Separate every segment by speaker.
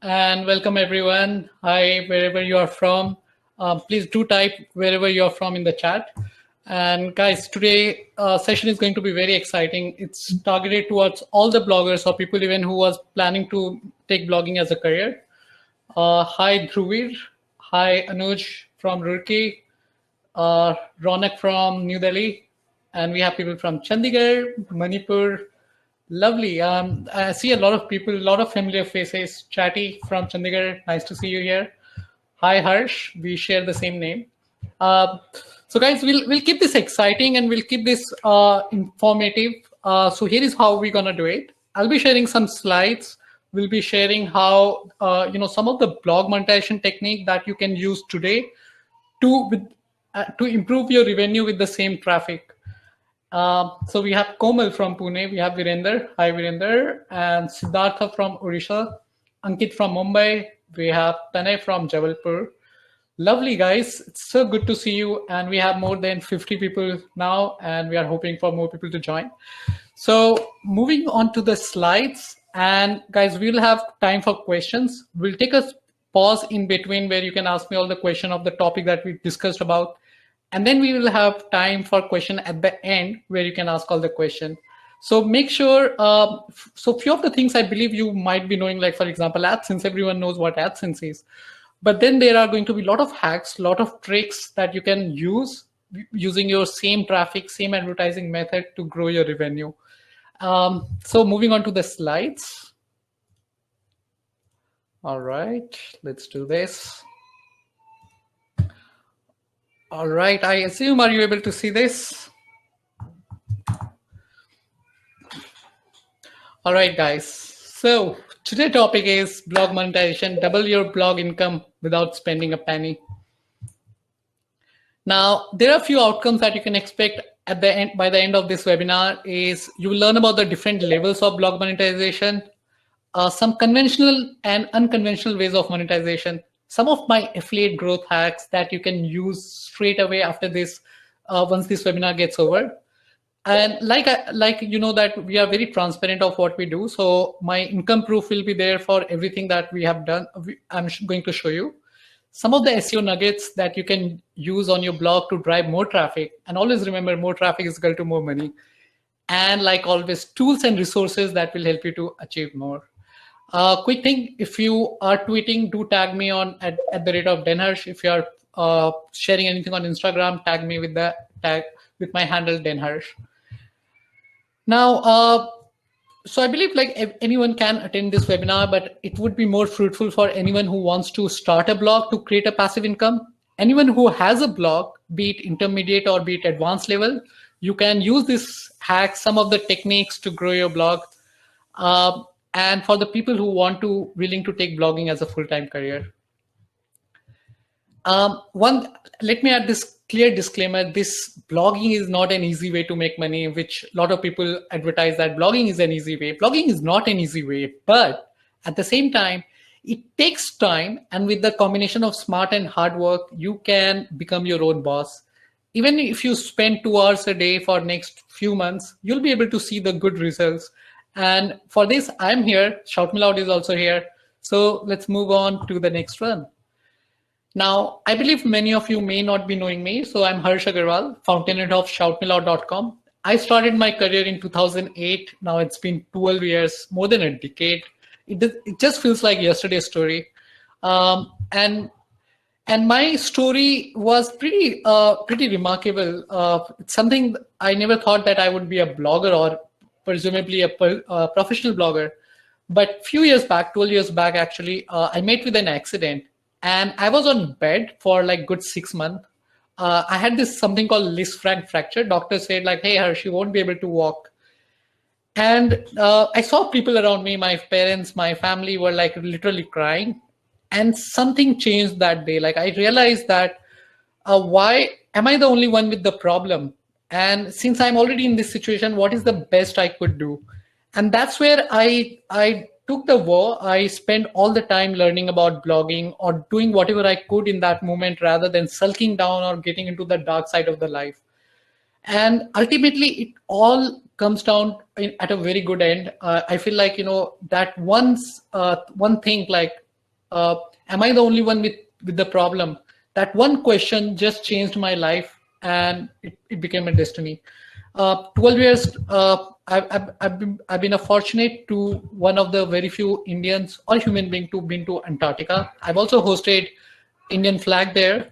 Speaker 1: and welcome everyone. Hi, wherever you are from. Please do type wherever you are from in the chat. And guys, today session is going to be very exciting. It's targeted towards all the bloggers or people even who was planning to take blogging as a career. Hi, Dhruvir. Hi, Anuj from Roorkee. Ronak from New Delhi. And we have people from Chandigarh, Manipur. Lovely. I see a lot of people, a lot of familiar faces. Chatty from Chandigarh. Nice to see you here. Hi, Harsh. We share the same name. Uh, so, guys, we'll keep this exciting and we'll keep this informative. So here is how we're gonna do it. I'll be sharing some slides. We'll be sharing how some of the blog monetization technique that you can use today to improve your revenue with the same traffic. So we have Komal from Pune, we have Virender, hi Virender, and Siddhartha from Odisha, Ankit from Mumbai, we have Tanay from Jabalpur. Lovely guys, it's so good to see you, and we have more than 50 people now, and we are hoping for more people to join. So moving on to the slides, and guys, we'll have time for questions. We'll take a pause in between where you can ask me all the question of the topic that we discussed about. And then we will have time for question at the end where you can ask all the question. So make sure, so few of the things I believe you might be knowing, like for example, AdSense, everyone knows what AdSense is. But then there are going to be a lot of hacks, a lot of tricks that you can use using your same traffic, same advertising method to grow your revenue. So moving on to the slides. All right, let's do this. All right, I assume, are you able to see this? All right, guys. So today's topic is blog monetization, double your blog income without spending a penny. Now, there are a few outcomes that you can expect at the end. By the end of this webinar is you will learn about the different levels of blog monetization, some conventional and unconventional ways of monetization, some of my affiliate growth hacks that you can use straight away after this, once this webinar gets over. And like you know that we are very transparent of what we do. So my income proof will be there for everything that we have done. I'm going to show you some of the SEO nuggets that you can use on your blog to drive more traffic. And always remember, more traffic is equal to more money. And like always, tools and resources that will help you to achieve more. Quick thing, if you are tweeting, do tag me on at the rate of Denharsh. If you are sharing anything on Instagram, tag me with the tag with my handle Denharsh. Now, so I believe like anyone can attend this webinar, but it would be more fruitful for anyone who wants to start a blog to create a passive income. Anyone who has a blog, be it intermediate or be it advanced level, you can use this hack, some of the techniques to grow your blog. And for the people who willing to take blogging as a full-time career. Let me add this clear disclaimer. This blogging is not an easy way to make money, which a lot of people advertise that blogging is an easy way. Blogging is not an easy way, but at the same time, it takes time. And with the combination of smart and hard work, you can become your own boss. Even if you spend 2 hours a day for next few months, you'll be able to see the good results. And for this, I'm here. ShoutMeLoud is also here. So let's move on to the next one. Now, I believe many of you may not be knowing me. So I'm Harsh Agarwal, fountainhead of ShoutMeLoud.com. I started my career in 2008. Now it's been 12 years, more than a decade. It just feels like yesterday's story. And my story was pretty remarkable. It's something I never thought that I would be a blogger or presumably a professional blogger. But few years back, 12 years back, actually, I met with an accident and I was on bed for like good 6 months. I had this something called Lisfranc fracture. Doctor said like, hey, Harsh, you won't be able to walk. And I saw people around me, my parents, my family were like literally crying. And something changed that day. Like I realized that why am I the only one with the problem? And since I'm already in this situation, what is the best I could do? And that's where I took the vow. I spent all the time learning about blogging or doing whatever I could in that moment rather than sulking down or getting into the dark side of the life. And ultimately, it all comes down at a very good end. I feel like, that one thing, like am I the only one with the problem? That one question just changed my life, and it became a destiny. 12 years, I've been a fortunate to one of the very few Indians or human being to been to Antarctica. I've also hosted Indian flag there.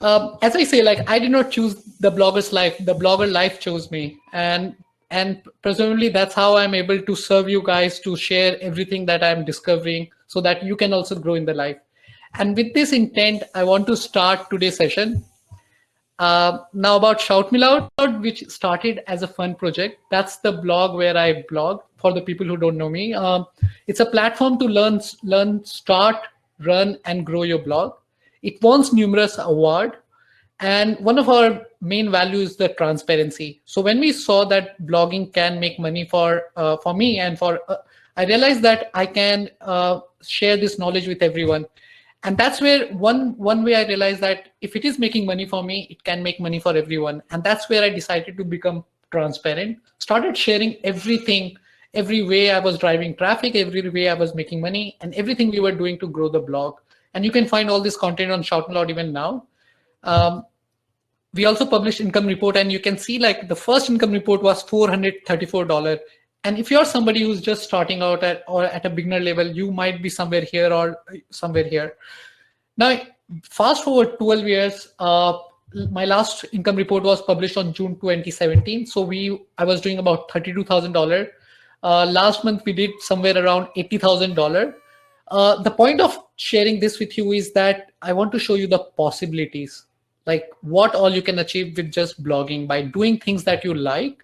Speaker 1: As I say, like, I did not choose the blogger's life. The blogger life chose me, and presumably that's how I'm able to serve you guys, to share everything that I'm discovering, so that you can also grow in the life. And with this intent, I want to start today's session. Now about ShoutMeLoud, which started as a fun project. That's the blog where I blog, for the people who don't know me. It's a platform to learn, start, run, and grow your blog. It wants numerous awards. And one of our main values is the transparency. So when we saw that blogging can make money for me, and I realized that I can share this knowledge with everyone. And that's where one way I realized that if it is making money for me, it can make money for everyone. And that's where I decided to become transparent, started sharing everything, every way I was driving traffic, every way I was making money, and everything we were doing to grow the blog. And you can find all this content on ShoutMeLoud even now. We also published income report, and you can see like the first income report was $434. And if you're somebody who's just starting out at a beginner level, you might be somewhere here or somewhere here. Now, fast forward 12 years, my last income report was published on June 2017. So I was doing about $32,000. Last month, we did somewhere around $80,000. The point of sharing this with you is that I want to show you the possibilities, like what all you can achieve with just blogging by doing things that you like.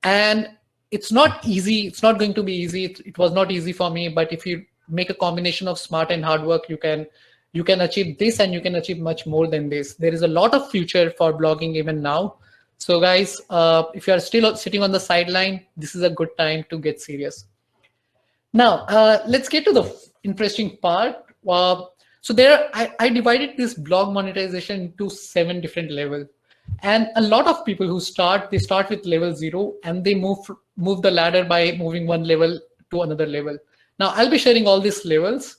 Speaker 1: And it's not easy. It's not going to be easy. It was not easy for me, but if you make a combination of smart and hard work, you can achieve this, and you can achieve much more than this. There is a lot of future for blogging even now. So guys, if you are still sitting on the sideline, this is a good time to get serious. Now, let's get to the interesting part. So I divided this blog monetization into 7 different levels. And a lot of people who start with level 0, and they move the ladder by moving one level to another level. Now, I'll be sharing all these levels,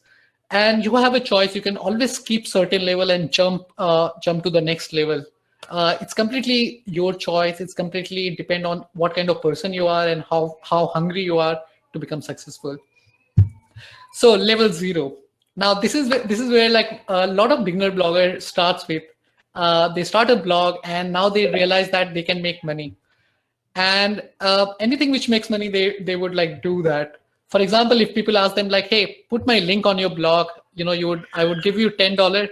Speaker 1: and you have a choice. You can always skip certain level and jump to the next level. It's completely your choice. It's completely depend on what kind of person you are and how hungry you are to become successful. So level 0. Now, this is where like a lot of beginner bloggers starts with. They start a blog, and now they realize that they can make money. And anything which makes money, they would like do that. For example, if people ask them like, hey, put my link on your blog, I would give you $10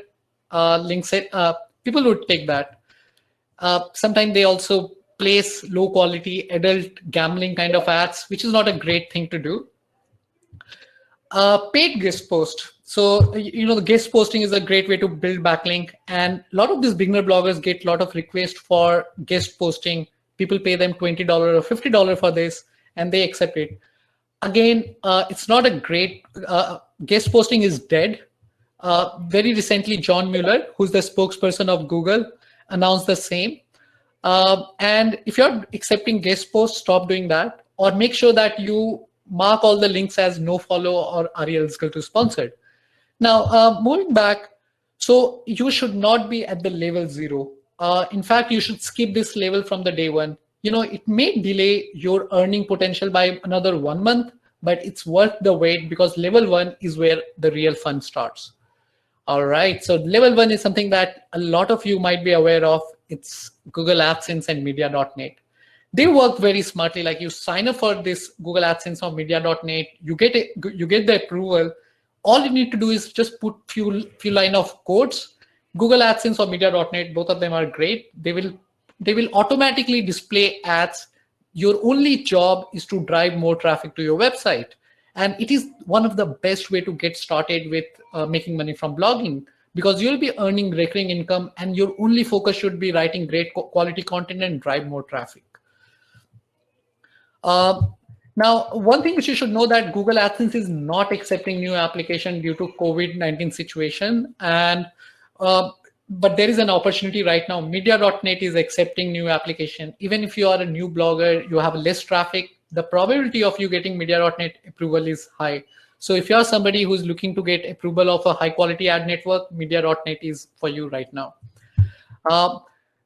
Speaker 1: link set. People would take that. Sometimes they also place low quality adult gambling kind of ads, which is not a great thing to do. Paid guest post. So, the guest posting is a great way to build backlink. And a lot of these beginner bloggers get a lot of requests for guest posting. People pay them $20 or $50 for this, and they accept it. Again, it's not a great, guest posting is dead. Very recently, John Mueller, who's the spokesperson of Google, announced the same. And if you're accepting guest posts, stop doing that, or make sure that you mark all the links as no follow or are eligible to sponsored. Now, moving back, so you should not be at the level 0. In fact, you should skip this level from the day 1. It may delay your earning potential by another 1 month, but it's worth the wait, because level 1 is where the real fun starts. All right, so level 1 is something that a lot of you might be aware of. It's Google AdSense and Media.net. They work very smartly. Like, you sign up for this Google AdSense or Media.net, you get the approval. All you need to do is just put few line of codes. Google AdSense or Media.net, both of them are great. They will automatically display ads. Your only job is to drive more traffic to your website. And it is one of the best way to get started with making money from blogging, because you'll be earning recurring income, and your only focus should be writing great quality content and drive more traffic. Now, one thing which you should know, that Google AdSense is not accepting new application due to COVID-19 situation. And but there is an opportunity right now. Media.net is accepting new application. Even if you are a new blogger, you have less traffic, the probability of you getting Media.net approval is high. So if you're somebody who's looking to get approval of a high quality ad network, media.net is for you right now. Um,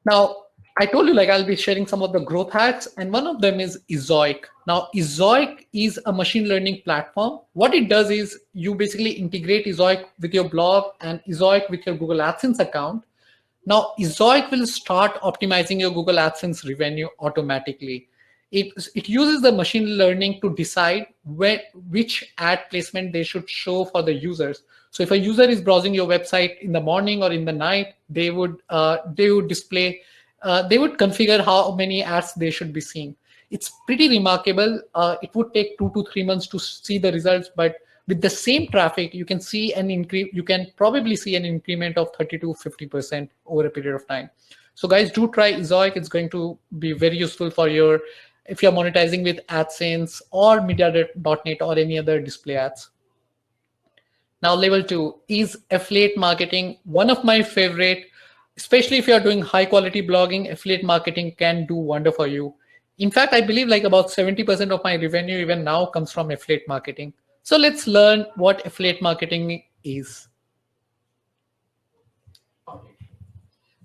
Speaker 1: Now, I told you like I'll be sharing some of the growth hacks, and one of them is Ezoic. Now, Ezoic is a machine learning platform. What it does is you basically integrate Ezoic with your blog and Ezoic with your Google AdSense account. Now, Ezoic will start optimizing your Google AdSense revenue automatically. It uses the machine learning to decide which ad placement they should show for the users. So if a user is browsing your website in the morning or in the night, they would display, they would configure how many ads they should be seeing. It's pretty remarkable. It would take 2 to 3 months to see the results, but with the same traffic, you can see an increase. You can probably see an increment of 30 to 50% over a period of time. So guys, do try Ezoic. It's going to be very useful for if you're monetizing with AdSense or media.net or any other display ads. Now, level 2 is affiliate marketing. One of my favorite, especially if you're doing high quality blogging, affiliate marketing can do wonder for you. In fact, I believe like about 70% of my revenue even now comes from affiliate marketing. So let's learn what affiliate marketing is. Okay.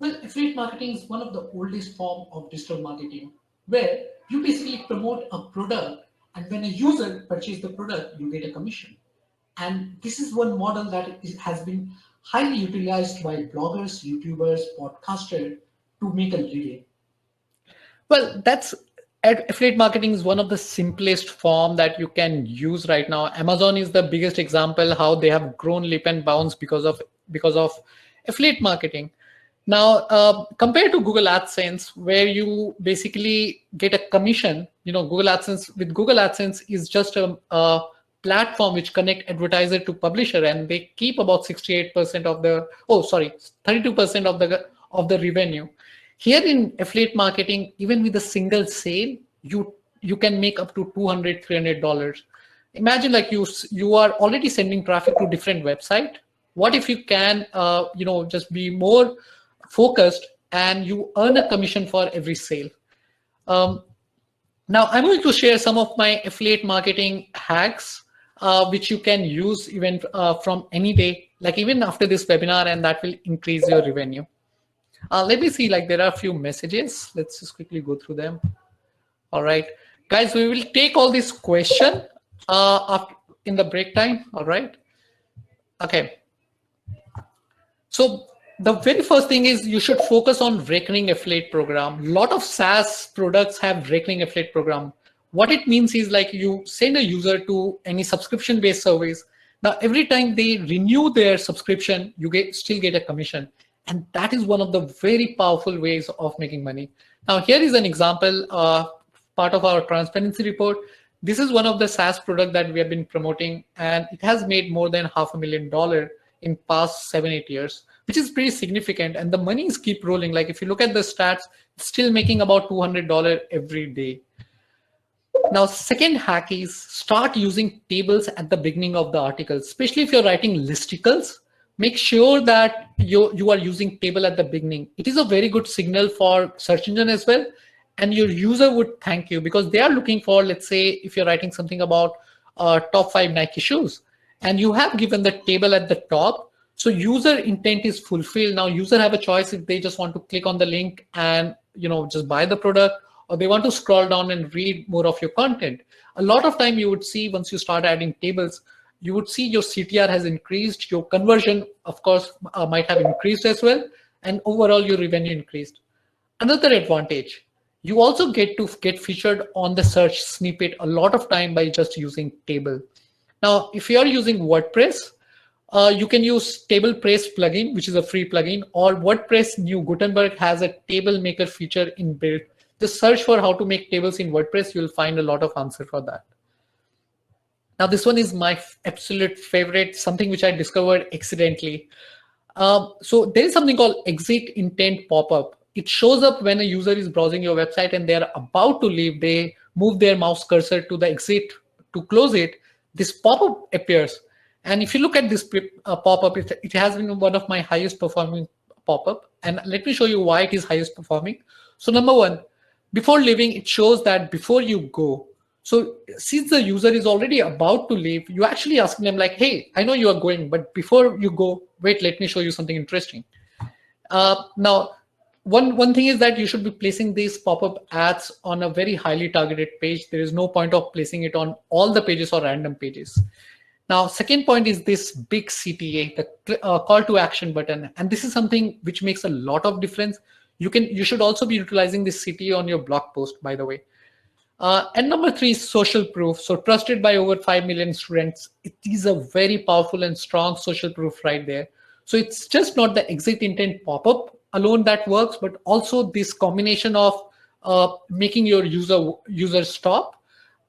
Speaker 1: Well, affiliate marketing is one of the oldest form of digital marketing, where you basically promote a product, and when a user purchases the product, you get a commission. And this is one model that has been highly utilized by bloggers, YouTubers, podcasters to make a living. Well, affiliate marketing is one of the simplest form that you can use right now. Amazon is the biggest example how they have grown leap and bounds because of affiliate marketing. Now, compared to Google AdSense, where you basically get a commission, Google AdSense is just a platform which connect advertiser to publisher, and they keep about 32% of the revenue. Here in affiliate marketing, even with a single sale, you can make up to $200, $300. Imagine like you are already sending traffic to different website. What if you can just be more focused and you earn a commission for every sale? Now I'm going to share some of my affiliate marketing hacks, which you can use even from any day, like even after this webinar, and that will increase your revenue. Let me see, like there are a few messages. Let's just quickly go through them. All right, guys, we will take all these questions in the break time. All right. Okay. So the very first thing is you should focus on recurring affiliate program. A lot of SaaS products have recurring affiliate program. What it means is like you send a user to any subscription-based service. Now, every time they renew their subscription, you still get a commission. And that is one of the very powerful ways of making money. Now, here is an example, part of our transparency report. This is one of the SaaS product that we have been promoting, and it has made more than $500,000 in past 7-8 years, which is pretty significant. And the monies keep rolling. Like if you look at the stats, it's still making about $200 every day. Now, second hack is start using tables at the beginning of the article, especially if you're writing listicles. Make sure that you are using table at the beginning. It is a very good signal for search engine as well. And your user would thank you because they are looking for, let's say, if you're writing something about top 5 Nike shoes, and you have given the table at the top. So user intent is fulfilled. Now user have a choice if they just want to click on the link and just buy the product, or they want to scroll down and read more of your content. A lot of time you would see once you start adding tables, you would see your CTR has increased, your conversion, of course, might have increased as well, and overall your revenue increased. Another advantage, you also get to get featured on the search snippet a lot of time by just using table. Now, if you are using WordPress, you can use Table Press plugin, which is a free plugin, or WordPress New Gutenberg has a table maker feature inbuilt. Just search for how to make tables in WordPress. You'll find a lot of answer for that. Now, this one is my absolute favorite, something which I discovered accidentally. So there is something called exit intent pop-up. It shows up when a user is browsing your website and they're about to leave. They move their mouse cursor to the exit to close it. This pop-up appears. And if you look at this pop-up, it has been one of my highest performing pop-up. And let me show you why it is highest performing. So number one, before leaving, it shows that before you go. So since the user is already about to leave, you actually asking them like, hey, I know you are going, but before you go, wait, let me show you something interesting. Now, one thing is that you should be placing these pop-up ads on a very highly targeted page. There is no point of placing it on all the pages or random pages. Now, second point is this big CTA, the call to action button. And this is something which makes a lot of difference. You should also be utilizing this CTA on your blog post, by the way. And number three is social proof. So trusted by over 5 million students. It is a very powerful and strong social proof right there. So it's just not the exit intent pop-up alone that works, but also this combination of making your user stop,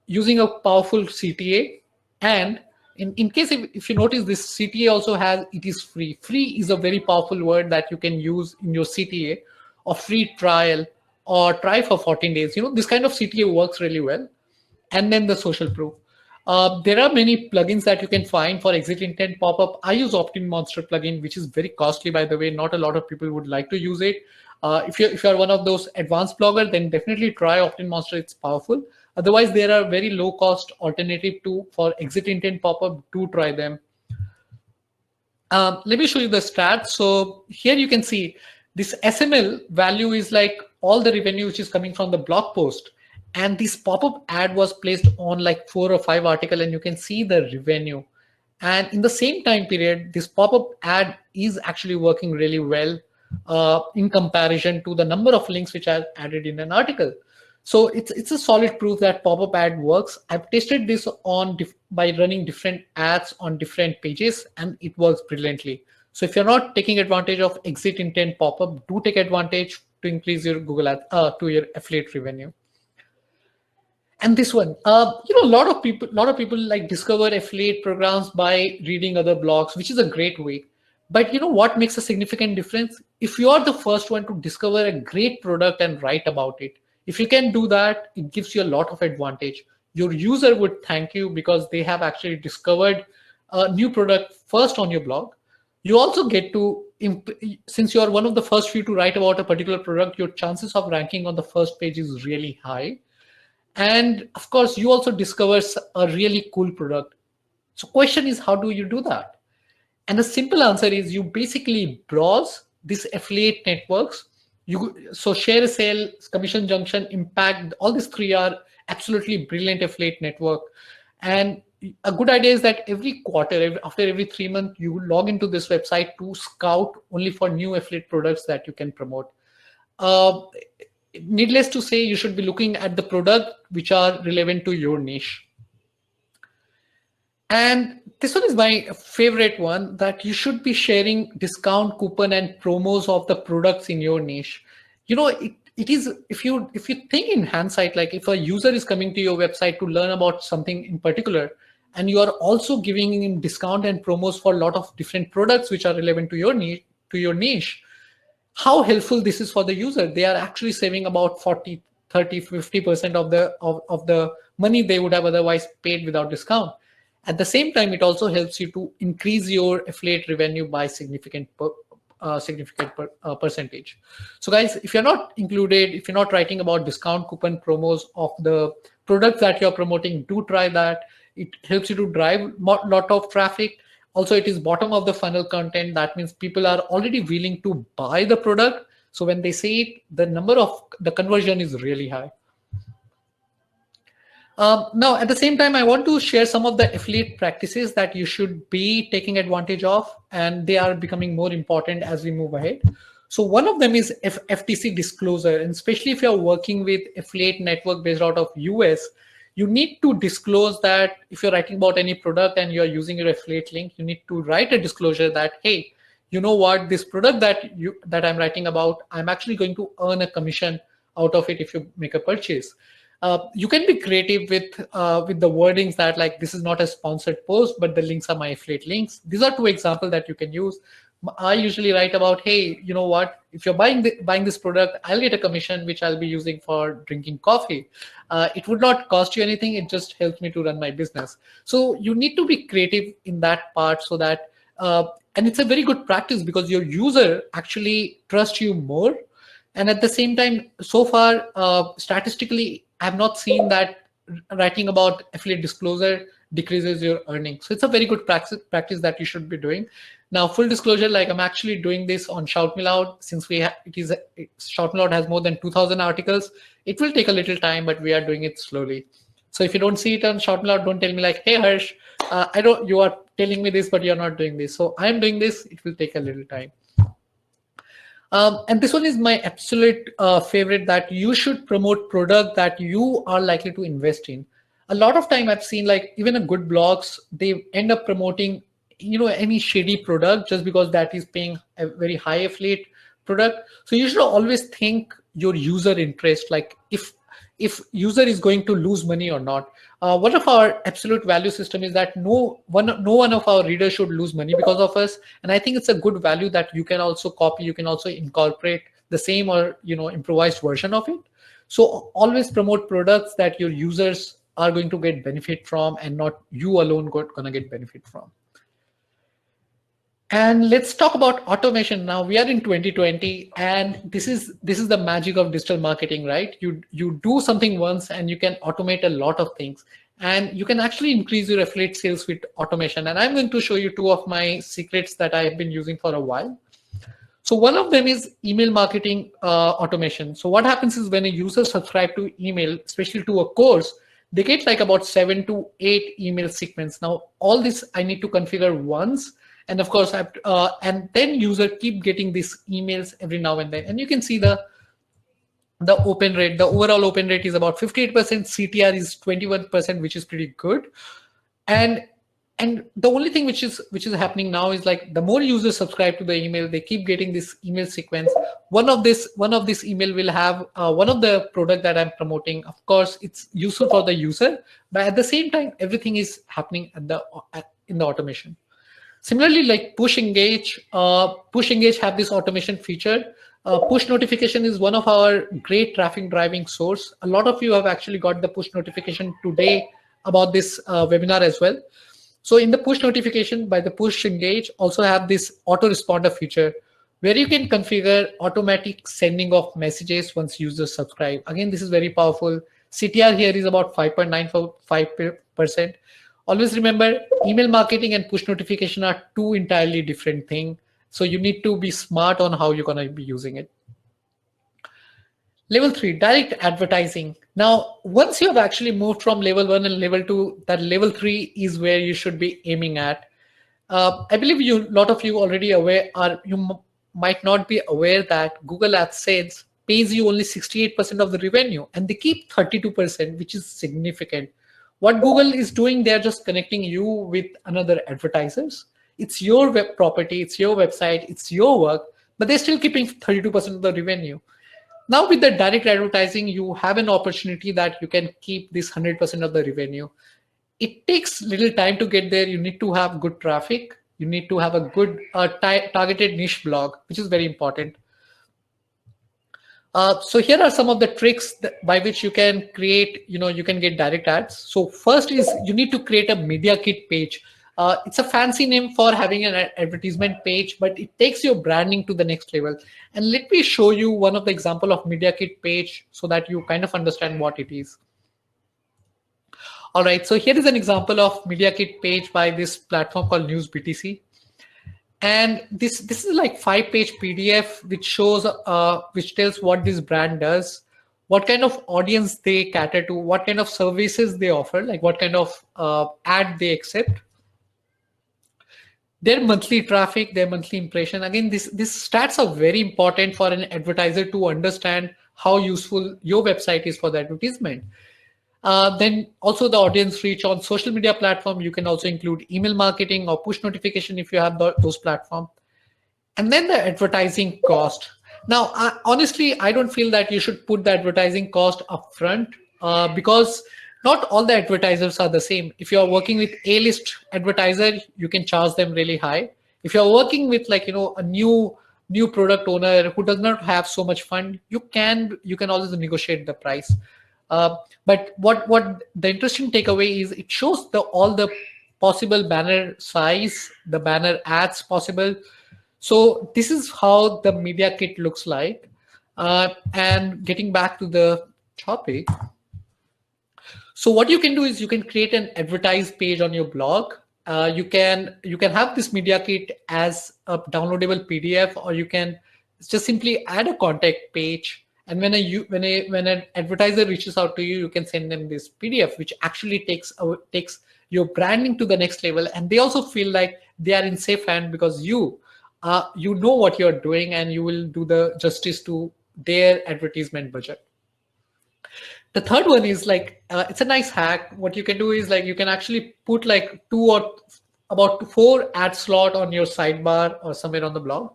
Speaker 1: using a powerful CTA, and in case if you notice, this CTA also has, it is free. Free is a very powerful word that you can use in your CTA, or free trial, or try for 14 days. This kind of CTA works really well. And then the social proof. There are many plugins that you can find for exit intent pop-up. I use Monster plugin, which is very costly, by the way. Not a lot of people would like to use it. If you're one of those advanced bloggers, then definitely try Monster. It's powerful. Otherwise, there are very low-cost alternative for exit intent pop-up. Do try them. Let me show you the stats. So here you can see this SML value is like all the revenue which is coming from the blog post. And this pop-up ad was placed on like 4 or 5 articles, and you can see the revenue. And in the same time period, this pop-up ad is actually working really well in comparison to the number of links which I've added in an article. So it's a solid proof that pop-up ad works. I've tested this by running different ads on different pages, and it works brilliantly. So if you're not taking advantage of exit intent pop-up, do take advantage to increase your Google Ads to your affiliate revenue. And this one, a lot of people like discover affiliate programs by reading other blogs, which is a great way. But what makes a significant difference? If you are the first one to discover a great product and write about it, if you can do that, it gives you a lot of advantage. Your user would thank you because they have actually discovered a new product first on your blog. You also get to, since you are one of the first few to write about a particular product, your chances of ranking on the first page is really high. And of course, you also discover a really cool product. So question is, how do you do that? And the simple answer is you basically browse these affiliate networks. So share a sale, commission junction, impact, all these three are absolutely brilliant affiliate network. And a good idea is that every quarter, after every 3 months, you will log into this website to scout only for new affiliate products that you can promote. Needless to say, you should be looking at the product which are relevant to your niche. And this one is my favorite one, that you should be sharing discount coupon and promos of the products in your niche. It is, if you think in hindsight, like if a user is coming to your website to learn about something in particular, and you are also giving him discount and promos for a lot of different products which are relevant to your niche, how helpful this is for the user. They are actually saving about 40, 30, 50% of the money they would have otherwise paid without discount. At the same time, it also helps you to increase your affiliate revenue by significant percentage. So guys, if you're not writing about discount coupon promos of the products that you're promoting, do try that. It helps you to drive a lot of traffic. Also, it is bottom of the funnel content. That means people are already willing to buy the product. So when they see it, the conversion is really high. Now, at the same time, I want to share some of the affiliate practices that you should be taking advantage of, and they are becoming more important as we move ahead. So one of them is FTC disclosure, and especially if you're working with affiliate network based out of US, you need to disclose that if you're writing about any product and you're using your affiliate link, you need to write a disclosure that, hey, you know what, this product that I'm writing about, I'm actually going to earn a commission out of it if you make a purchase. You can be creative with the wordings that, like, this is not a sponsored post, but the links are my affiliate links. These are two examples that you can use. I usually write about, hey, you know what, if you're buying this product, I'll get a commission which I'll be using for drinking coffee. It would not cost you anything. It just helps me to run my business. So you need to be creative in that part, so that, and it's a very good practice because your user actually trusts you more. And at the same time, so far, statistically, I have not seen that writing about affiliate disclosure decreases your earnings. So it's a very good practice that you should be doing. Now, full disclosure, like I'm actually doing this on ShoutMeLoud since ShoutMeLoud has more than 2,000 articles. It will take a little time, but we are doing it slowly. So if you don't see it on ShoutMeLoud, don't tell me like, hey Harsh, you are telling me this, but you're not doing this. So I'm doing this. It will take a little time. And this one is my absolute favorite, that you should promote product that you are likely to invest in. A lot of time I've seen like even a good blogs, they end up promoting, any shady product just because that is paying a very high affiliate product. So you should always think your user interest, like if user is going to lose money or not. One of our absolute value system is that no one of our readers should lose money because of us. And I think it's a good value that you can also copy, you can also incorporate the same or improvised version of it. So always promote products that your users are going to get benefit from and not you alone gonna get benefit from. And let's talk about automation now. We are in 2020, and this is the magic of digital marketing, right? You do something once, and you can automate a lot of things, and you can actually increase your affiliate sales with automation. And I'm going to show you two of my secrets that I have been using for a while. So one of them is email marketing automation. So what happens is when a user subscribes to email, especially to a course, they get like about 7 to 8 email segments. Now all this I need to configure once. And of course, and then user keep getting these emails every now and then. And you can see the open rate. The overall open rate is about 58%. CTR is 21%, which is pretty good. And the only thing which is happening now is like the more users subscribe to the email, they keep getting this email sequence. One of this email will have one of the product that I'm promoting. Of course, it's useful for the user, but at the same time, everything is happening in the automation. Similarly, like push engage have this automation feature. Push notification is one of our great traffic driving source. A lot of you have actually got the push notification today about this webinar as well. So in the push notification by the push engage also have this autoresponder feature where you can configure automatic sending of messages once users subscribe. Again, this is very powerful. CTR here is about 5.95%. Always remember, email marketing and push notification are two entirely different things. So you need to be smart on how you're going to be using it. Level 3, direct advertising. Now, once you have actually moved from level 1 and level 2, that level 3 is where you should be aiming at. I believe a lot of you already aware, or you might not be aware that Google AdSense pays you only 68% of the revenue, and they keep 32%, which is significant. What Google is doing, they're just connecting you with another advertisers. It's your web property, it's your website, it's your work, but they're still keeping 32% of the revenue. Now with the direct advertising, you have an opportunity that you can keep this 100% of the revenue. It takes little time to get there. You need to have good traffic. You need to have a good targeted niche blog, which is very important. So here are some of the tricks by which you can create, you can get direct ads. So first is you need to create a media kit page. It's a fancy name for having an advertisement page, but it takes your branding to the next level. And let me show you one of the example of media kit page so that you kind of understand what it is. All right, so here is an example of media kit page by this platform called News BTC. And this is like 5-page PDF which shows which tells what this brand does, what kind of audience they cater to, what kind of services they offer, like what kind of ad they accept, their monthly traffic, their monthly impression. Again, these stats are very important for an advertiser to understand how useful your website is for the advertisement. Then also the audience reach on social media platform. You can also include email marketing or push notification if you have those platforms. And then the advertising cost. Now, honestly, I don't feel that you should put the advertising cost upfront because not all the advertisers are the same. If you're working with A-list advertiser, you can charge them really high. If you're working with like, a new product owner who does not have so much fund, you can always negotiate the price. But what the interesting takeaway is, it shows all the possible banner size, the banner ads possible. So this is how the media kit looks like. And getting back to the topic. So what you can do is you can create an advertise page on your blog. You can have this media kit as a downloadable PDF, or you can just simply add a contact page. And when an advertiser reaches out to you, you can send them this PDF, which actually takes your branding to the next level. And they also feel like they are in safe hand, because you know what you're doing, and you will do the justice to their advertisement budget. The third one is like, it's a nice hack. What you can do is like, you can actually put like about four ad slot on your sidebar or somewhere on the blog.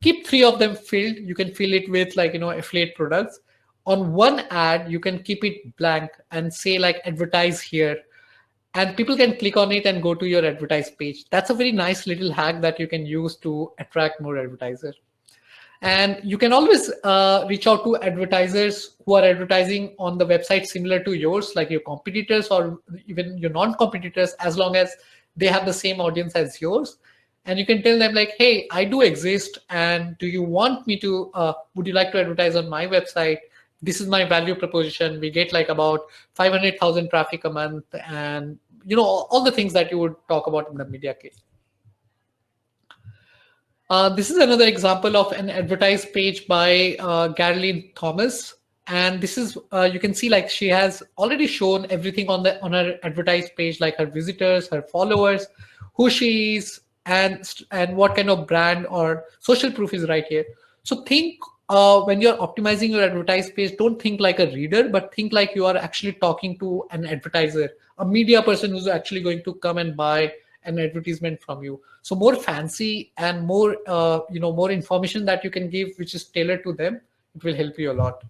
Speaker 1: Keep three of them filled. You can fill it with like, affiliate products. On one ad, you can keep it blank and say like advertise here, and people can click on it and go to your advertise page. That's a very nice little hack that you can use to attract more advertisers. And you can always reach out to advertisers who are advertising on the website similar to yours, like your competitors or even your non-competitors, as long as they have the same audience as yours. And you can tell them like, hey, I do exist, and do you want me to, would you like to advertise on my website? This is my value proposition. We get like about 500,000 traffic a month, and all the things that you would talk about in the media kit. This is another example of an advertised page by Caroline Thomas. And this is, you can see like she has already shown everything on her advertised page, like her visitors, her followers, who she is, and what kind of brand or social proof is right here. So think when you're optimizing your advertised page, don't think like a reader, but think like you are actually talking to an advertiser, a media person who's actually going to come and buy an advertisement from you. So more fancy and more more information that you can give, which is tailored to them, it will help you a lot.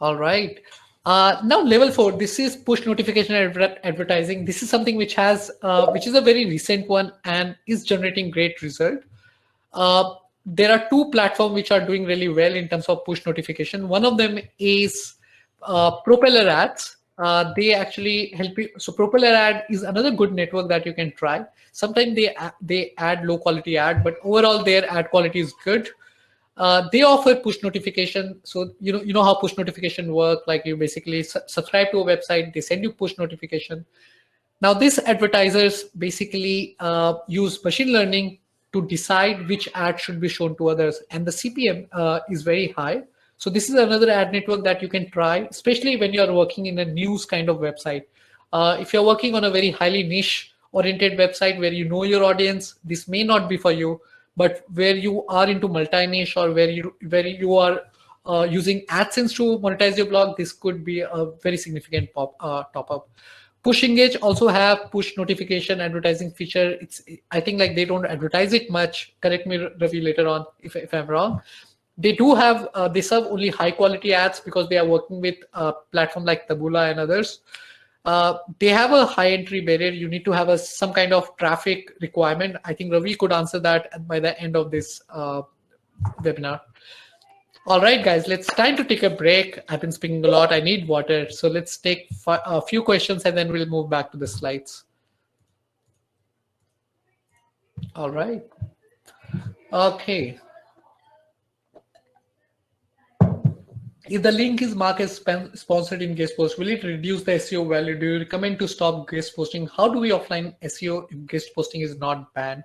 Speaker 1: All right. Now level 4, this is push notification advertising. This is something which is a very recent one and is generating great result. There are two platforms which are doing really well in terms of push notification. One of them is Propeller Ads. They actually help you. So Propeller Ad is another good network that you can try. Sometimes they add low quality ad, but overall their ad quality is good. They offer push notification. So you know how push notification work. Like you basically subscribe to a website, they send you push notification. Now these advertisers basically use machine learning to decide which ad should be shown to others, and the CPM is very high. So this is another ad network that you can try, especially when you're working in a news kind of website. If you're working on a very highly niche oriented website where you know your audience, this may not be for you. But where you are into multi-niche, or where you are using AdSense to monetize your blog, this could be a very significant top up. Push Engage also have push notification advertising feature. I think like they don't advertise it much. Correct me, Ravi, later on if I'm wrong. They do have they serve only high quality ads because they are working with a platform like Taboola and others. They have a high entry barrier. You need to have some kind of traffic requirement. I think Ravi could answer that by the end of this webinar. All right, guys, let's time to take a break. I've been speaking a lot. I need water. So let's take a few questions and then we'll move back to the slides. All right. Okay. If the link is marked as sponsored in guest post, will it reduce the SEO value? Do you recommend to stop guest posting? How do we offline SEO if guest posting is not banned?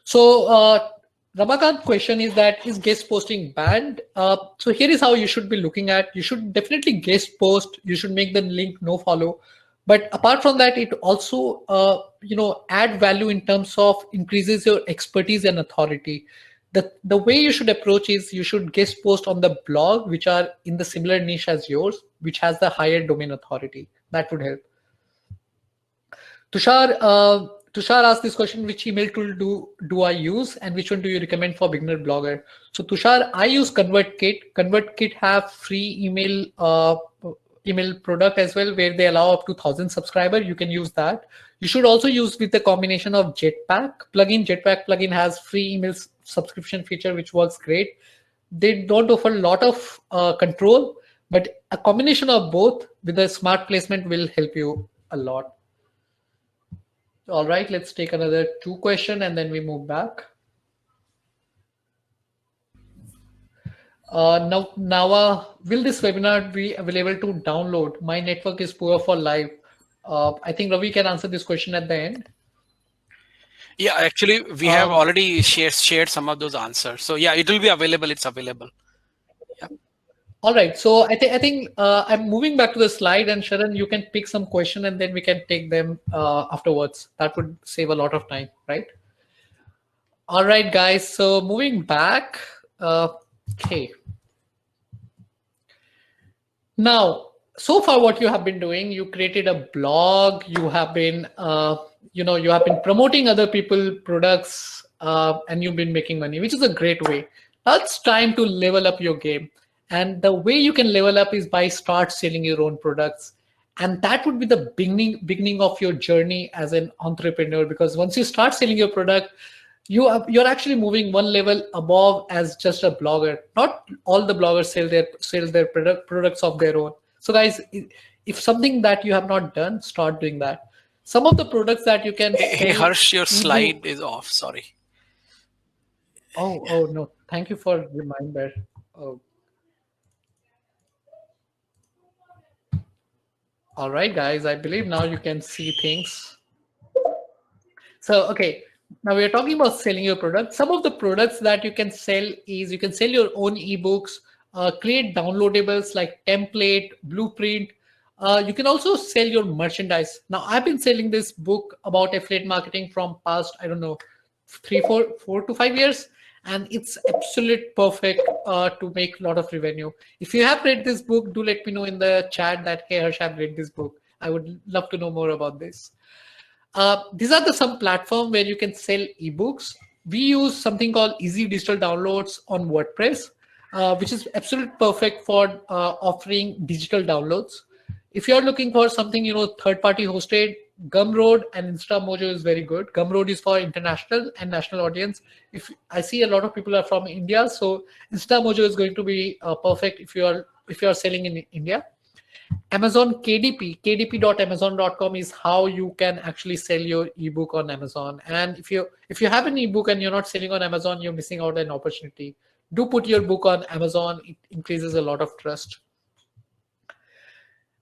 Speaker 1: So Ramakant's question is that, is guest posting banned? So here is how you should be looking at. You should definitely guest post. You should make the link no follow. But apart from that, it also add value in terms of increases your expertise and authority. The way you should approach is you should guest post on the blog which are in the similar niche as yours, which has the higher domain authority. That would help. Tushar asked this question: which email tool do I use, and which one do you recommend for beginner blogger? So Tushar, I use ConvertKit. ConvertKit have free email product as well, where they allow up to 1,000 subscribers. You can use that. You should also use with the combination of Jetpack plugin. Jetpack plugin has free email subscription feature, which works great. They don't offer a lot of control, but a combination of both with a smart placement will help you a lot. All right, let's take another 2 questions and then we move back. Will this webinar be available to download? My network is poor for live. I think Ravi can answer this question at the end.
Speaker 2: Yeah, actually, we have already shared some of those answers. So yeah, it will be available. It's available. Yeah.
Speaker 1: All right. So I think I'm moving back to the slide, and Sharon, you can pick some question, and then we can take them afterwards. That would save a lot of time, right? All right, guys. So moving back. Okay. Now, so far, what you have been doing, you created a blog. You have been, you have been promoting other people products, and you've been making money, which is a great way. Now it's time to level up your game, and the way you can level up is by start selling your own products, and that would be the beginning of your journey as an entrepreneur. Because once you start selling your product, you're actually moving one level above as just a blogger. Not all the bloggers sell their products of their own. So guys, if something that you have not done, start doing that. Some of the products that you can
Speaker 2: Hey,
Speaker 1: sell.
Speaker 2: Harsh, your slide is off. Sorry.
Speaker 1: Oh no, thank you for reminder. Oh, all right, guys, I believe now you can see things. So, okay, now we are talking about selling your product. Some of the products that you can sell is you can sell your own ebooks, create downloadables like template, blueprint. You can also sell your merchandise. Now, I've been selling this book about affiliate marketing from past, I don't know, 4 to 5 years, and it's absolute perfect to make a lot of revenue. If you have read this book, do let me know in the chat that, hey, Harsh, I've read this book. I would love to know more about this. These are the some platform where you can sell ebooks. We use something called Easy Digital Downloads on WordPress, which is absolutely perfect for offering digital downloads. If you're looking for something, third-party hosted, Gumroad and InstaMojo is very good. Gumroad is for international and national audience. If I see a lot of people are from India, so InstaMojo is going to be perfect if you are selling in India. Amazon KDP, kdp.amazon.com is how you can actually sell your ebook on Amazon. And if you have an ebook and you're not selling on Amazon, you're missing out an opportunity. Do put your book on Amazon. It increases a lot of trust.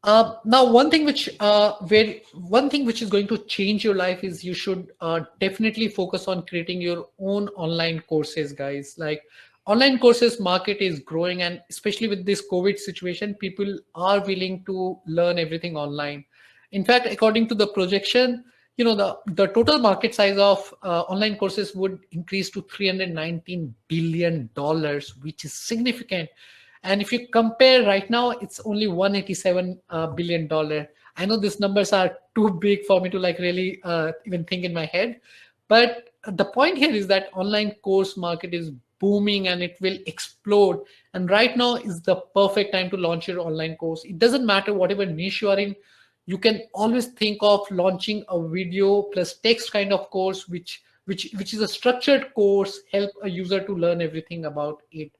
Speaker 1: Now, one thing which is going to change your life is you should definitely focus on creating your own online courses, guys. Like online courses market is growing, and especially with this COVID situation, people are willing to learn everything online. In fact, according to the projection, the total market size of online courses would increase to $319 billion, which is significant. And if you compare right now, it's only $187 billion. I know these numbers are too big for me to like really even think in my head. But the point here is that online course market is booming and it will explode. And right now is the perfect time to launch your online course. It doesn't matter whatever niche you are in. You can always think of launching a video plus text kind of course, which is a structured course, help a user to learn everything about it.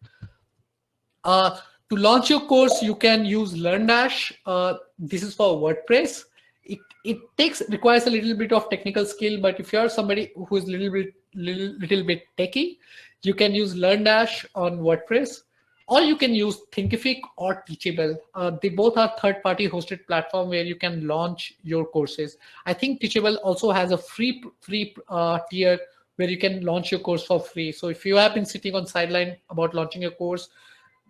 Speaker 1: To launch your course, you can use LearnDash. This is for WordPress. It requires a little bit of technical skill, but if you're somebody who is little bit techie, you can use LearnDash on WordPress, or you can use Thinkific or Teachable. They both are third-party hosted platform where you can launch your courses. I think Teachable also has a free tier where you can launch your course for free. So if you have been sitting on sideline about launching your course,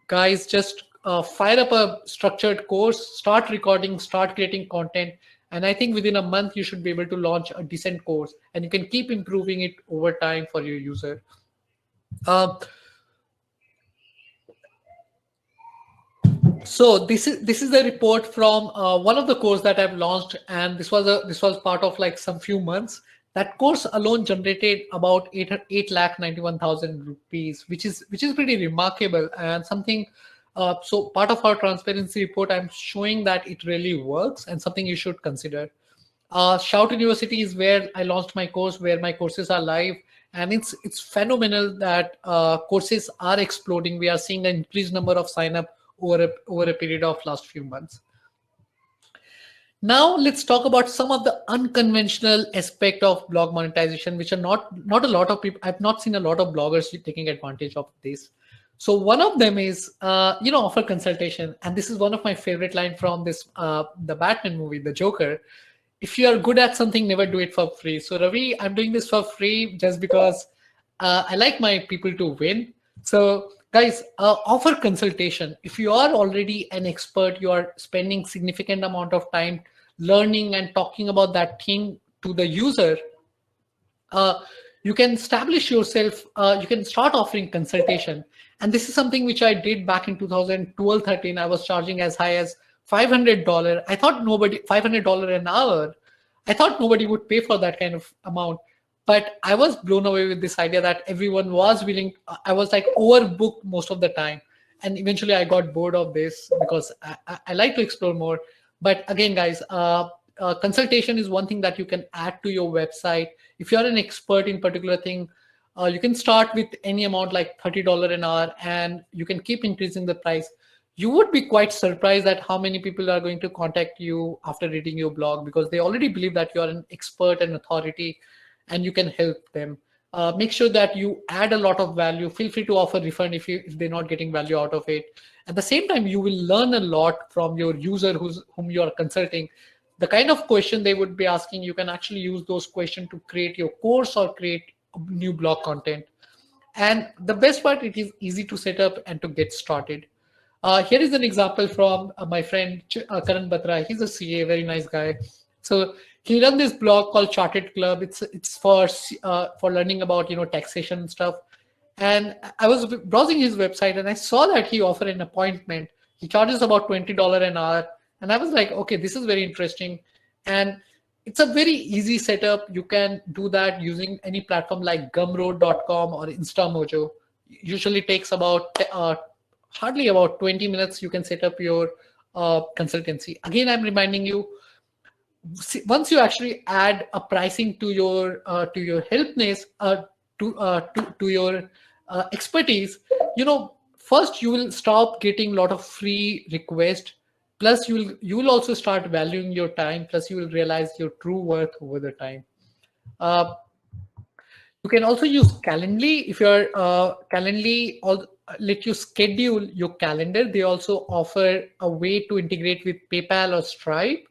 Speaker 1: guys, just fire up a structured course, start recording, start creating content. And I think within a month, you should be able to launch a decent course, and you can keep improving it over time for your user. So this is the report from one of the course that I've launched, and this was part of like some few months. That course alone generated about 8,91,000 rupees, which is pretty remarkable and something. So part of our transparency report, I'm showing that it really works and something you should consider. Shout University is where I launched my course, where my courses are live, and it's phenomenal that courses are exploding. We are seeing an increased number of sign up over a period of last few months. Now let's talk about some of the unconventional aspect of blog monetization, which are not a lot of people. I've not seen a lot of bloggers taking advantage of this. So one of them is, offer consultation. And this is one of my favorite line from the Batman movie, the Joker. If you are good at something, never do it for free. So Ravi, I'm doing this for free just because I like my people to win. So guys, offer consultation. If you are already an expert, you are spending significant amount of time learning and talking about that thing to the user, uh, you can establish yourself, you can start offering consultation. And this is something which I did back in 2012-13. I was charging as high as $500. I thought nobody, $500 an hour, I thought nobody would pay for that kind of amount. But I was blown away with this idea that everyone was willing. I was like overbooked most of the time. And eventually I got bored of this because I like to explore more. But again, guys, consultation is one thing that you can add to your website. If you're an expert in particular thing, you can start with any amount like $30 an hour, and you can keep increasing the price. You would be quite surprised at how many people are going to contact you after reading your blog, because they already believe that you are an expert and authority and you can help them. Make sure that you add a lot of value. Feel free to offer refund if they're not getting value out of it. At the same time, you will learn a lot from your user whom you are consulting. The kind of question they would be asking, you can actually use those questions to create your course or create new blog content. And the best part, it is easy to set up and to get started. Here is an example from my friend Karan Batra. He's a CA, very nice guy. So he run this blog called Chartered Club. It's for learning about taxation and stuff. And I was browsing his website and I saw that he offered an appointment. He charges about $20 an hour. And I was like, okay, this is very interesting. And it's a very easy setup. You can do that using any platform like gumroad.com or Instamojo. Usually takes about hardly about 20 minutes. You can set up your consultancy. Again, I'm reminding you, once you actually add a pricing to your helpness, to your expertise, first you will stop getting a lot of free requests. Plus you will also start valuing your time. Plus you will realize your true worth over the time. You can also use Calendly. If your Calendly let you schedule your calendar, they also offer a way to integrate with PayPal or Stripe.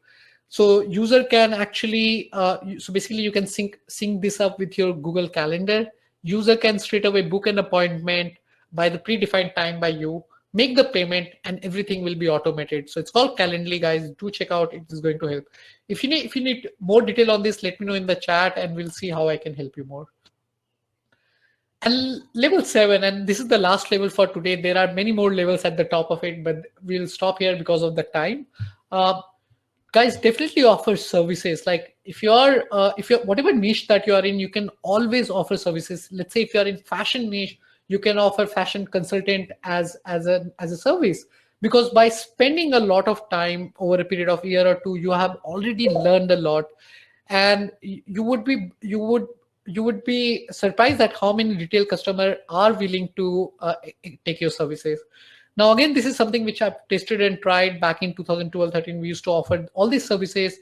Speaker 1: So user can actually, so basically you can sync this up with your Google Calendar. User can straight away book an appointment by the predefined time by you, make the payment, and everything will be automated. So it's called Calendly, guys. Do check out. It is going to help. If you need more detail on this, let me know in the chat and we'll see how I can help you more. And level 7, and this is the last level for today. There are many more levels at the top of it, but we'll stop here because of the time. Guys, definitely offer services. Like if you're whatever niche that you are in, you can always offer services. Let's say if you're in fashion niche, you can offer fashion consultant as a service, because by spending a lot of time over a period of a year or two, you have already learned a lot, and you would be surprised at how many retail customers are willing to take your services. Now, again, this is something which I've tested and tried back in 2012-13. We used to offer all these services,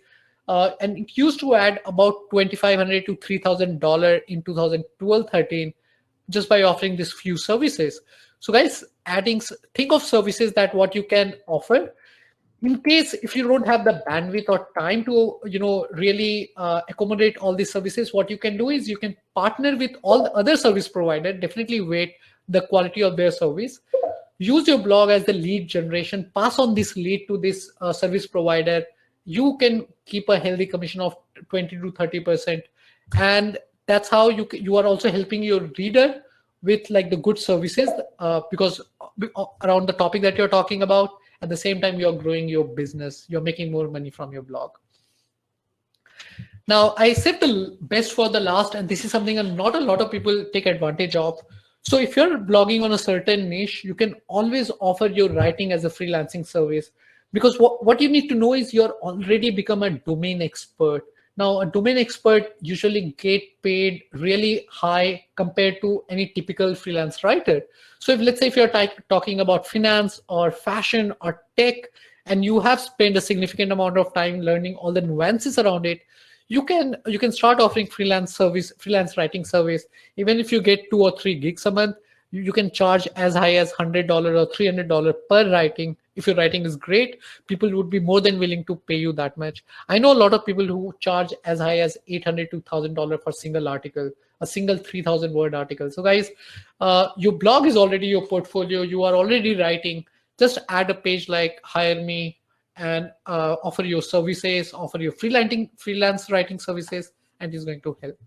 Speaker 1: and it used to add about $2,500 to $3,000 in 2012-13, just by offering these few services. So, guys, think of services that what you can offer. In case if you don't have the bandwidth or time to really accommodate all these services, what you can do is you can partner with all the other service providers. Definitely rate the quality of their service. Use your blog as the lead generation. Pass on this lead to this service provider. You can keep a healthy commission of 20 to 30%, and that's how you are also helping your reader with like the good services, because around the topic that you're talking about. At the same time, you're growing your business. You're making more money from your blog. Now, I saved the best for the last, and this is something not a lot of people take advantage of. So if you're blogging on a certain niche, you can always offer your writing as a freelancing service, because what you need to know is you're already become a domain expert. Now, a domain expert usually get paid really high compared to any typical freelance writer. So let's say if you're talking about finance or fashion or tech, and you have spent a significant amount of time learning all the nuances around it, you can start offering freelance writing service. Even if you get 2 or 3 gigs a month, You can charge as high as $100 or $300 per writing. If your writing is great, people would be more than willing to pay you that much. I know a lot of people who charge as high as $800 to $1,000 for a single article, a single 3,000 word article. So guys, your blog is already your portfolio. You are already writing. Just add a page like hire me and offer your services, offer your freelance writing services, and it's going to help.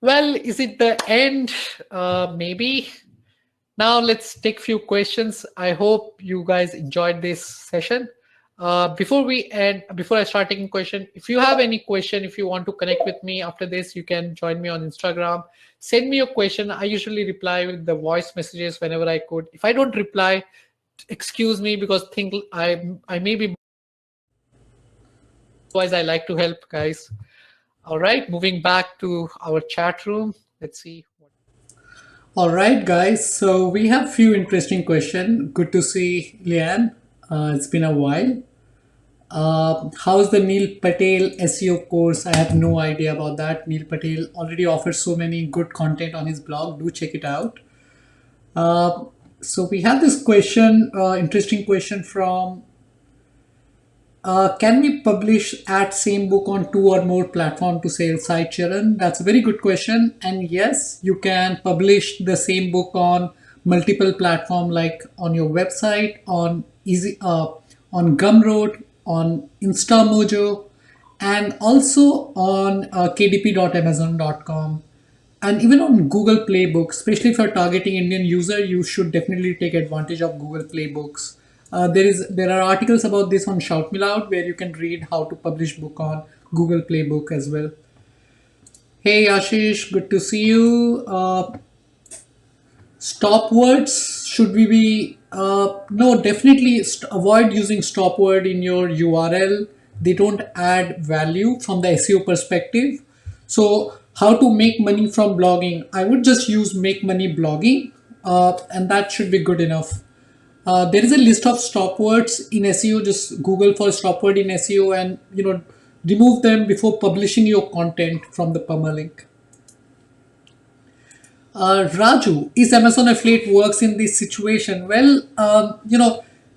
Speaker 1: Well, is it the end? Maybe. Now let's take a few questions. I hope you guys enjoyed this session. Before I start taking question, if you have any question, if you want to connect with me after this, you can join me on Instagram. Send me your question. I usually reply with the voice messages whenever I could. If I don't reply, excuse me, because I may be. Otherwise, I like to help, guys. All right, moving back to our chat room. Let's see. All right, guys. So we have few interesting questions. Good to see Lian. It's been a while. How's the Neil Patel SEO course? I have no idea about that. Neil Patel already offers so many good content on his blog. Do check it out. So we have this question, interesting question from can we publish at same book on two or more platform to sell site, Charan? That's a very good question. And yes, you can publish the same book on multiple platform, like on your website, on Gumroad, on Instamojo, and also on kdp.amazon.com, and even on Google Playbooks. Especially if you're targeting Indian user, you should definitely take advantage of Google Playbooks. There are articles about this on ShoutMeLoud where you can read how to publish book on Google Playbook as well. Hey Ashish, good to see you. Stop words, should we be no, definitely avoid using stop word in your URL. They don't add value from the SEO perspective. So how to make money from blogging? I would just use make money blogging, and that should be good enough. There is a list of stop words in SEO. Just Google for stop word in SEO, and remove them before publishing your content from the permalink. Raju, is Amazon affiliate works in this situation? Well,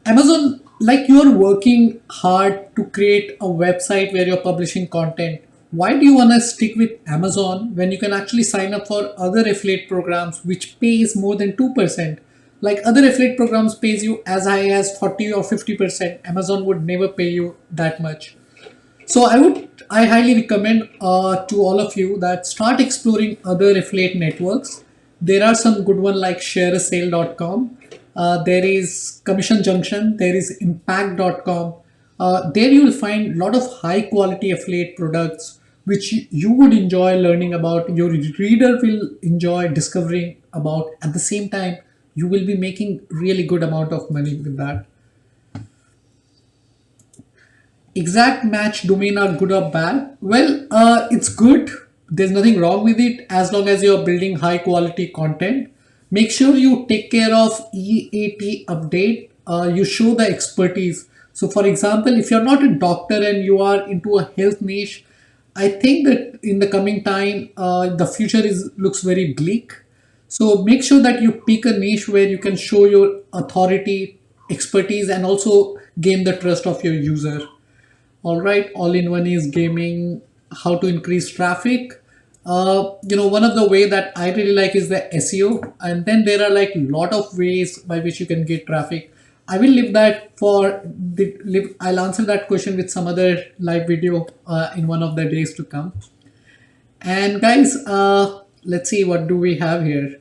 Speaker 1: Amazon, like you're working hard to create a website where you're publishing content. Why do you want to stick with Amazon when you can actually sign up for other affiliate programs which pays more than 2%? Like other affiliate programs pays you as high as 40 or 50%. Amazon would never pay you that much. So I highly recommend to all of you that start exploring other affiliate networks. There are some good one like shareasale.com. There is Commission Junction. There is impact.com. There you will find a lot of high quality affiliate products which you would enjoy learning about. Your reader will enjoy discovering about. At the same time, you will be making really good amount of money with that. Exact match domain are good or bad? Well, it's good. There's nothing wrong with it as long as you're building high quality content. Make sure you take care of EAT update. You show the expertise. So for example, if you're not a doctor and you are into a health niche, I think that in the coming time, the future looks very bleak. So make sure that you pick a niche where you can show your authority, expertise, and also gain the trust of your user. All right, all-in-one is gaming. How to increase traffic? One of the way that I really like is the SEO, and then there are like a lot of ways by which you can get traffic. I will leave that I'll answer that question with some other live video in one of the days to come. And guys, let's see what do we have here.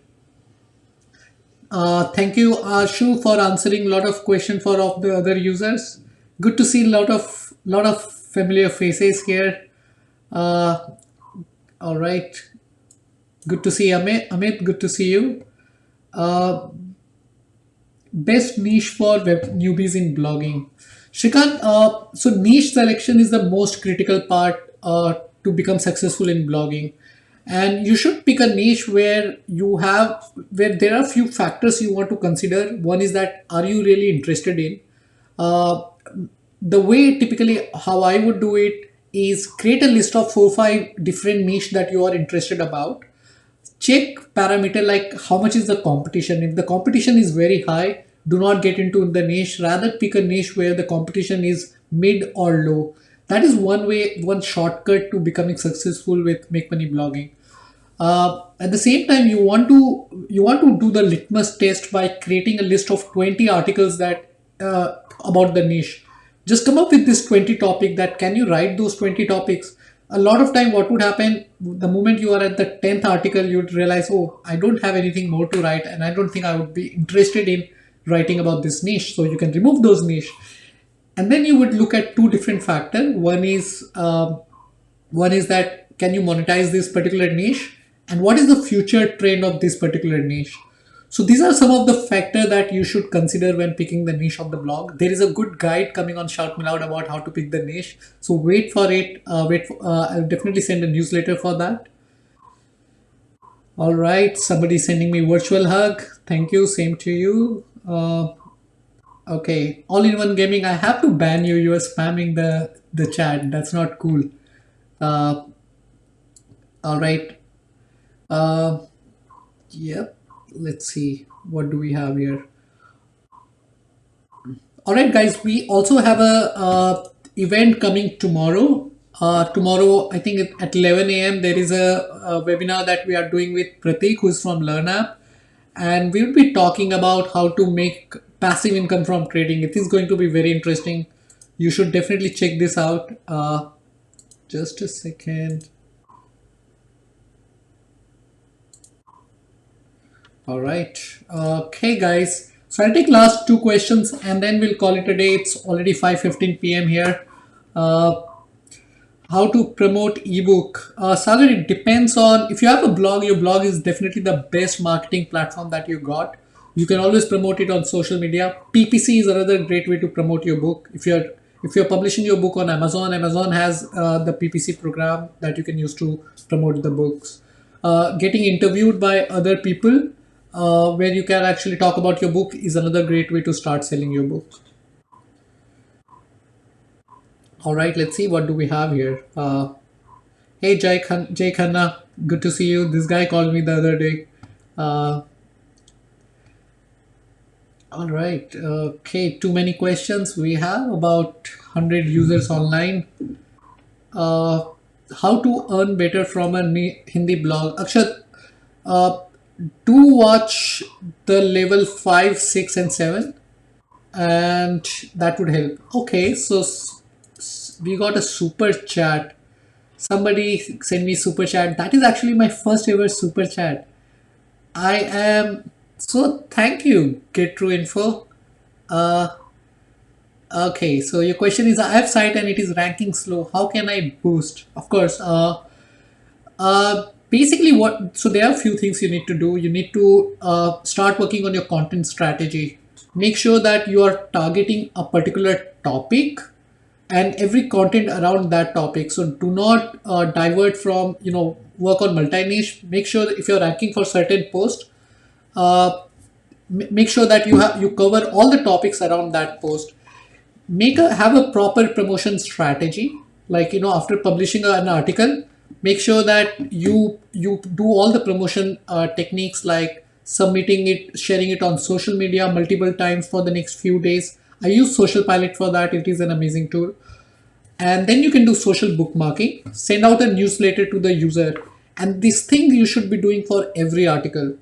Speaker 1: Thank you, Ashu, for answering a lot of questions for of the other users. Good to see a lot of familiar faces here. All right. Good to see Amit. Amit, good to see you. Best niche for web newbies in blogging. Shrikant, so niche selection is the most critical part to become successful in blogging. And you should pick a niche where there are few factors you want to consider. One is that, are you really interested in? The way typically how I would do it is create a list of 4 or 5 different niche that you are interested about. check parameter like how much is the competition. If the competition is very high, do not get into the niche. Rather pick a niche where the competition is mid or low. That is one way, one shortcut to becoming successful with make money blogging. At the same time, you want to do the litmus test by creating a list of 20 articles that about the niche. Just come up with this 20 topic that can you write those 20 topics. A lot of time what would happen, the moment you are at the 10th article, you'd realize, oh, I don't have anything more to write and I don't think I would be interested in writing about this niche. So you can remove those niche, and then you would look at two different factors. One is that can you monetize this particular niche, and what is the future trend of this particular niche. So these are some of the factors that you should consider when picking the niche of the blog. There is a good guide coming on ShoutMeLoud about how to pick the niche. So wait for it. I'll definitely send a newsletter for that. All right, somebody sending me virtual hug. Thank you. Same to you. Okay, all-in-one gaming. I have to ban you. You are spamming the chat. That's not cool. Uh, all right. Uh, yep. Let's see. What do we have here? All right, guys. We also have a event coming tomorrow. Tomorrow, I think at 11 a.m. there is a webinar that we are doing with Pratik, who is from LearnApp, and we'll be talking about how to make passive income from trading. It is going to be very interesting. You should definitely check this out. Just a second. All right. Okay, guys. So I'll take last two questions and then we'll call it a day. It's already 5:15 p.m. here. Uh, how to promote ebook. Sagar, it depends on if you have a blog. Your blog is definitely the best marketing platform that you got. You can always promote it on social media. PPC is another great way to promote your book. If you're publishing your book on Amazon, Amazon has the PPC program that you can use to promote the books. Getting interviewed by other people where you can actually talk about your book is another great way to start selling your book. All right, let's see what do we have here. Hey Jay Khanna, good to see you. This guy called me the other day. Uh, all right, okay, too many questions. We have about 100 users online. Uh, how to earn better from a Hindi blog? Akshat, uh, do watch the level 5, 6, and 7, and that would help. Okay, so we got a super chat. Somebody send me super chat. That is actually my first ever super chat. I am so thank you, Get True Info. Uh, okay, so your question is I have site and it is ranking slow. How can I boost? Of course, basically what so there are a few things you need to do. You need to start working on your content strategy. Make sure that you are targeting a particular topic and every content around that topic. So do not divert from work on multi niche. Make sure that if you're ranking for certain post, uh, make sure that you cover all the topics around that post. Have a proper promotion strategy, like after publishing an article, make sure that you do all the promotion techniques like submitting it, sharing it on social media multiple times for the next few days. I use Social Pilot for that. It is an amazing tool. And then you can do social bookmarking, send out a newsletter to the user, and this thing you should be doing for every article.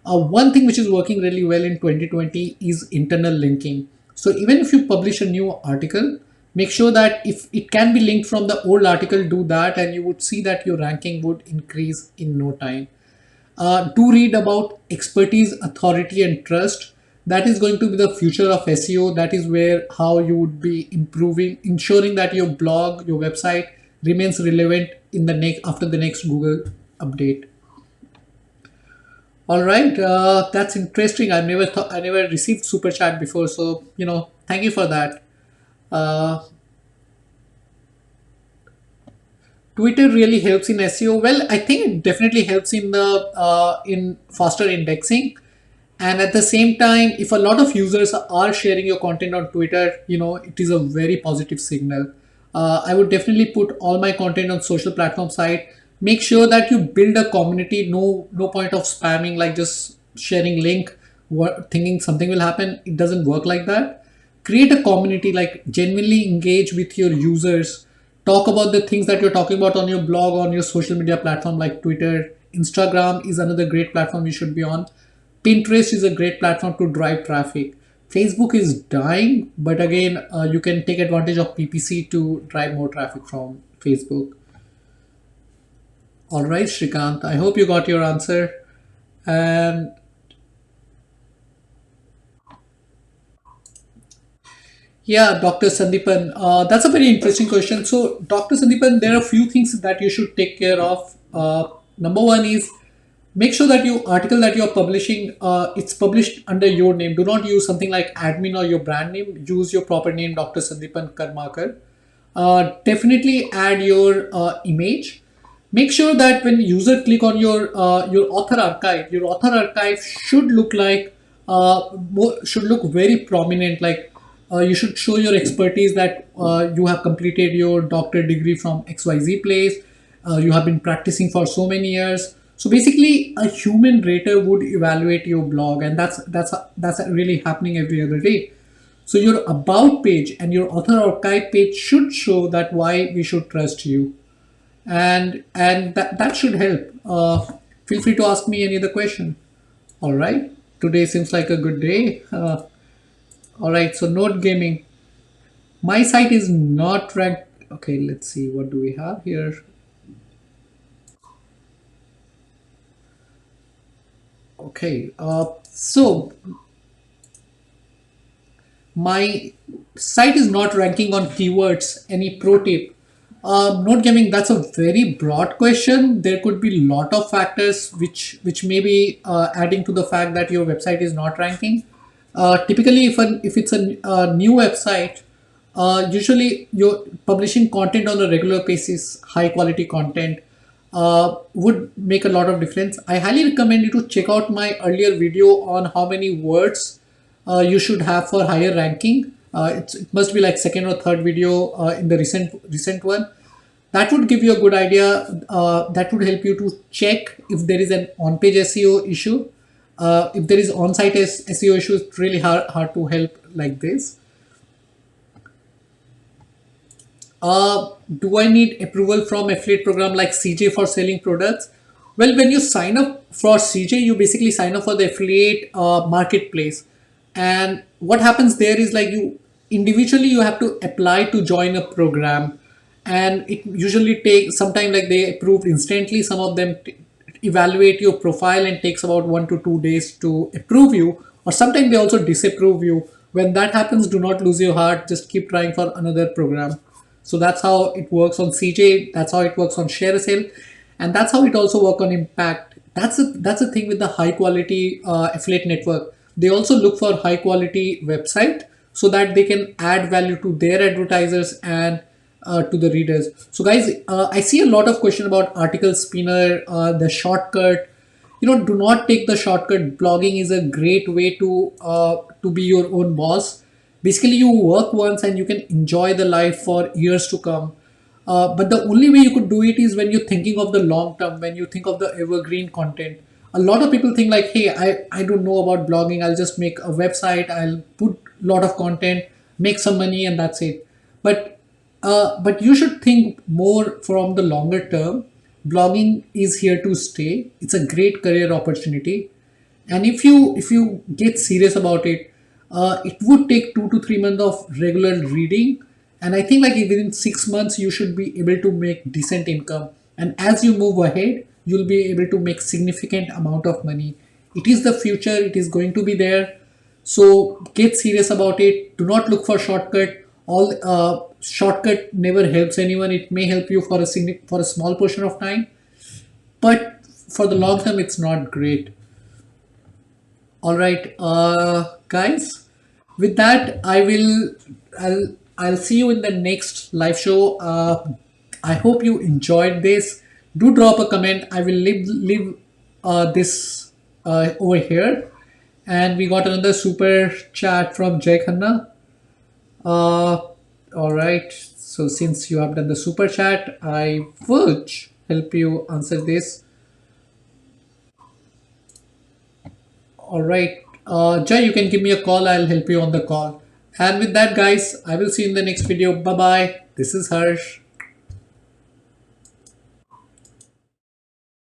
Speaker 1: One thing which is working really well in 2020 is internal linking. So even if you publish a new article, make sure that if it can be linked from the old article, do that, and you would see that your ranking would increase in no time. Do read about expertise, authority, and trust. That is going to be the future of SEO. That is where how you would be improving, ensuring that your blog, your website remains relevant in the next after the next Google update. All right, that's interesting. I never received super chat before, so thank you for that. Uh, Twitter really helps in SEO. Well, I think it definitely helps in the in faster indexing, and at the same time, if a lot of users are sharing your content on Twitter, it is a very positive signal. I would definitely put all my content on social platform site. Make sure that you build a community. No point of spamming, like just sharing link, thinking something will happen. It doesn't work like that. Create a community, like genuinely engage with your users. Talk about the things that you're talking about on your blog, on your social media platform like Twitter. Instagram is another great platform you should be on. Pinterest is a great platform to drive traffic. Facebook is dying, but again, you can take advantage of PPC to drive more traffic from Facebook. All right, Shrikant, I hope you got your answer. And yeah, Dr. Sandeepan, that's a very interesting question. So, Dr. Sandeepan, there are a few things that you should take care of. Number one is make sure that your article that you're publishing, it's published under your name. Do not use something like admin or your brand name. Use your proper name, Dr. Sandeepan Karmakar. Definitely add your image. Make sure that when user click on your author archive should look like should look very prominent. Like you should show your expertise that you have completed your doctorate degree from XYZ place. You have been practicing for so many years. So basically, a human rater would evaluate your blog, and that's really happening every other day. So your about page and your author archive page should show that why we should trust you, and that should help. Feel free to ask me any other question. All right, today seems like a good day. All right, so Note Gaming, my site is not ranked. Okay, let's see what do we have here. Okay, so my site is not ranking on keywords. Any pro tip? Note gaming, that's a very broad question. There could be a lot of factors which may be adding to the fact that your website is not ranking. Typically, if it's a new website, usually you're publishing content on a regular basis, high quality content, would make a lot of difference. I highly recommend you to check out my earlier video on how many words you should have for higher ranking. It must be like second or third video in the recent one. That would give you a good idea. That would help you to check if there is an on-page SEO issue. If there is on-site SEO issue, it's really hard to help like this. Do I need approval from affiliate program like CJ for selling products? Well, when you sign up for CJ, you basically sign up for the affiliate marketplace. And what happens there is like you individually you have to apply to join a program, and it usually takes some time. Like they approve instantly. Some of them evaluate your profile and takes about 1 to 2 days to approve you, or sometimes they also disapprove you. When that happens, do not lose your heart. Just keep trying for another program. So that's how it works on CJ. That's how it works on ShareASale, and that's how it also work on Impact. That's a thing with the high quality affiliate network. They also look for high quality website so that they can add value to their advertisers and to the readers. So guys, I see a lot of question about article spinner, the shortcut. Do not take the shortcut. Blogging is a great way to be your own boss. Basically, you work once and you can enjoy the life for years to come. But the only way you could do it is when you're thinking of the long term, when you think of the evergreen content. A lot of people think like, hey, I don't know about blogging. I'll just make a website. I'll put a lot of content, make some money, and that's it. But you should think more from the longer term. Blogging is here to stay. It's a great career opportunity, and if you get serious about it, it would take 2 to 3 months of regular reading, and I think like within 6 months you should be able to make decent income. And as you move ahead, you'll be able to make significant amount of money. It is the future. It is going to be there. So get serious about it. Do not look for shortcut. All shortcut never helps anyone. It may help you for for a small portion of time, but for the long term, it's not great. All right, guys. With that, I'll see you in the next live show. I hope you enjoyed this. Do drop a comment. I will leave this over here. And we got another super chat from Jay Khanna. All right. So since you have done the super chat, I would help you answer this. All right. Jay, you can give me a call. I'll help you on the call. And with that, guys, I will see you in the next video. Bye bye. This is Harsh.